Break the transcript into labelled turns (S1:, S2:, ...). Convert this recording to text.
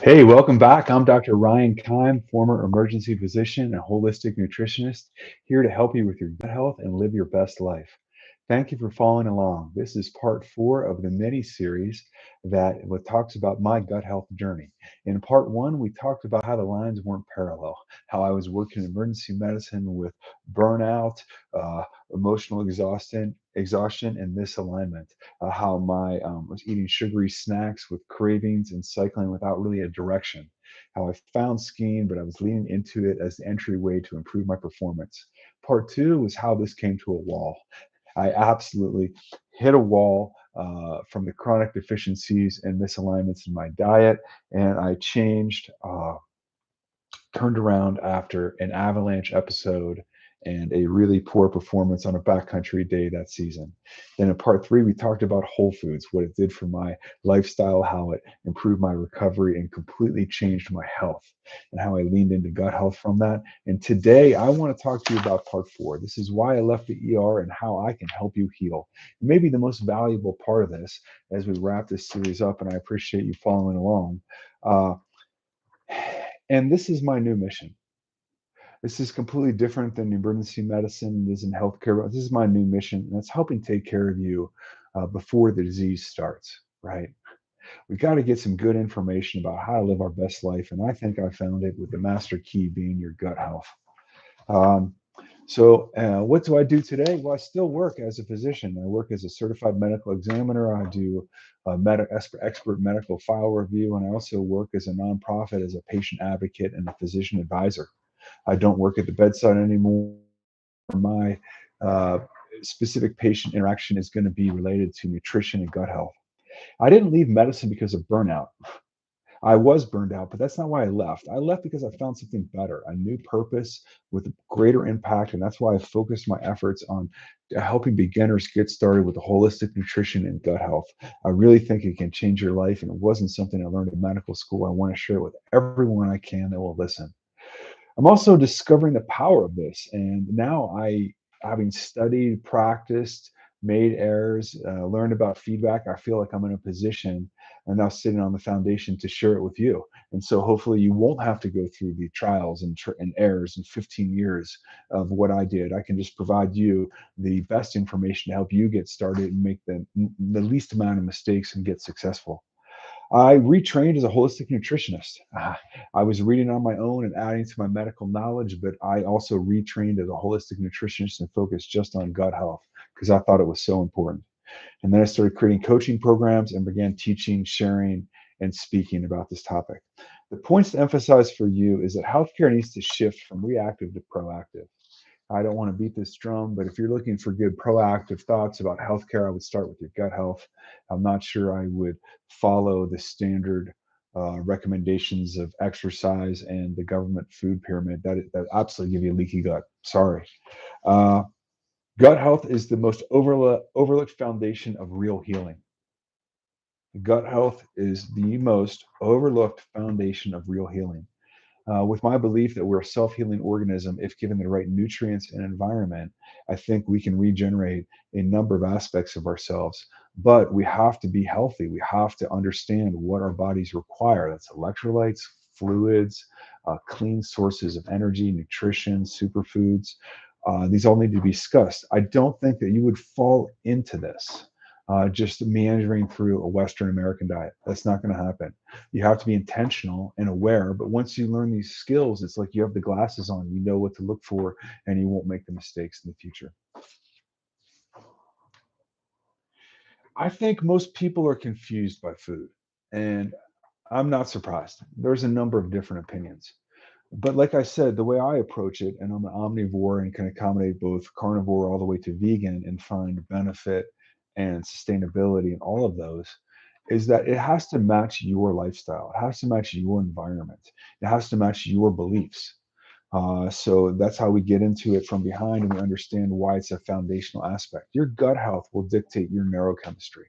S1: Hey, welcome back. I'm Dr. Ryan Kime, former emergency physician and holistic nutritionist, here to help you with your gut health and live your best life. Thank you for following along. This is part four of the mini series that talks about my gut health journey. In part one, we talked about how the lines weren't parallel, how I was working in emergency medicine with burnout, uh, emotional exhaustion, and misalignment. How my was eating sugary snacks with cravings and cycling without really a direction. How I found skiing, but I was leaning into it as the entryway to improve my performance. Part two was how this came to a wall. I absolutely hit a wall from the chronic deficiencies and misalignments in my diet, and I turned around after an avalanche episode and a really poor performance on a backcountry day that season. Then in part three, we talked about Whole Foods, what it did for my lifestyle, how it improved my recovery and completely changed my health, and how I leaned into gut health from that. And today, I want to talk to you about part four. This is why I left the ER and how I can help you heal. Maybe the most valuable part of this as we wrap this series up, and I appreciate you following along. Uh, and this is my new mission. This is completely different than emergency medicine. It isn't healthcare. But this is my new mission, and it's helping take care of you before the disease starts. Right? We got to get some good information about how to live our best life, and I think I found it with the master key being your gut health. Um, what do I do today? Well, I still work as a physician. I work as a certified medical examiner. I do expert medical file review, and I also work as a nonprofit as a patient advocate and a physician advisor. I don't work at the bedside anymore. My specific patient interaction is going to be related to nutrition and gut health. I didn't leave medicine because of burnout. I was burned out, but that's not why I left. I left because I found something better, a new purpose with greater impact. And that's why I focused my efforts on helping beginners get started with holistic nutrition and gut health. I really think it can change your life. And it wasn't something I learned in medical school. I want to share it with everyone I can that will listen. I'm also discovering the power of this. And now having studied, practiced, made errors, learned about feedback, I feel like I'm in a position and now sitting on the foundation to share it with you. And so hopefully you won't have to go through the trials and errors and 15 years of what I did. I can just provide you the best information to help you get started and make the least amount of mistakes and get successful. I retrained as a holistic nutritionist. I was reading on my own and adding to my medical knowledge, but I also retrained as a holistic nutritionist and focused just on gut health because I thought it was so important. And then I started creating coaching programs and began teaching, sharing, and speaking about this topic. The points to emphasize for you is that healthcare needs to shift from reactive to proactive. I don't want to beat this drum, but if you're looking for good proactive thoughts about healthcare, I would start with your gut health. I'm not sure I would follow the standard recommendations of exercise and the government food pyramid. That absolutely give you a leaky gut. Sorry. Uh, Gut health is the most overlooked foundation of real healing. Gut health is the most overlooked foundation of real healing. With my belief that we're a self-healing organism, if given the right nutrients and environment, I think we can regenerate a number of aspects of ourselves. But we have to be healthy. We have to understand what our bodies require. That's electrolytes, fluids, clean sources of energy, nutrition, superfoods. These all need to be discussed. I don't think that you would fall into this just meandering through a Western American diet. That's not going to happen. You have to be intentional and aware. But once you learn these skills, it's like you have the glasses on, you know what to look for, and you won't make the mistakes in the future. I think most people are confused by food, and I'm not surprised. There's a number of different opinions. But like I said, the way I approach it, and I'm an omnivore and can accommodate both carnivore all the way to vegan and find benefit and sustainability in all of those, is that it has to match your lifestyle. It has to match your environment. It has to match your beliefs. So that's how we get into it from behind and we understand why it's a foundational aspect. Your gut health will dictate your neurochemistry.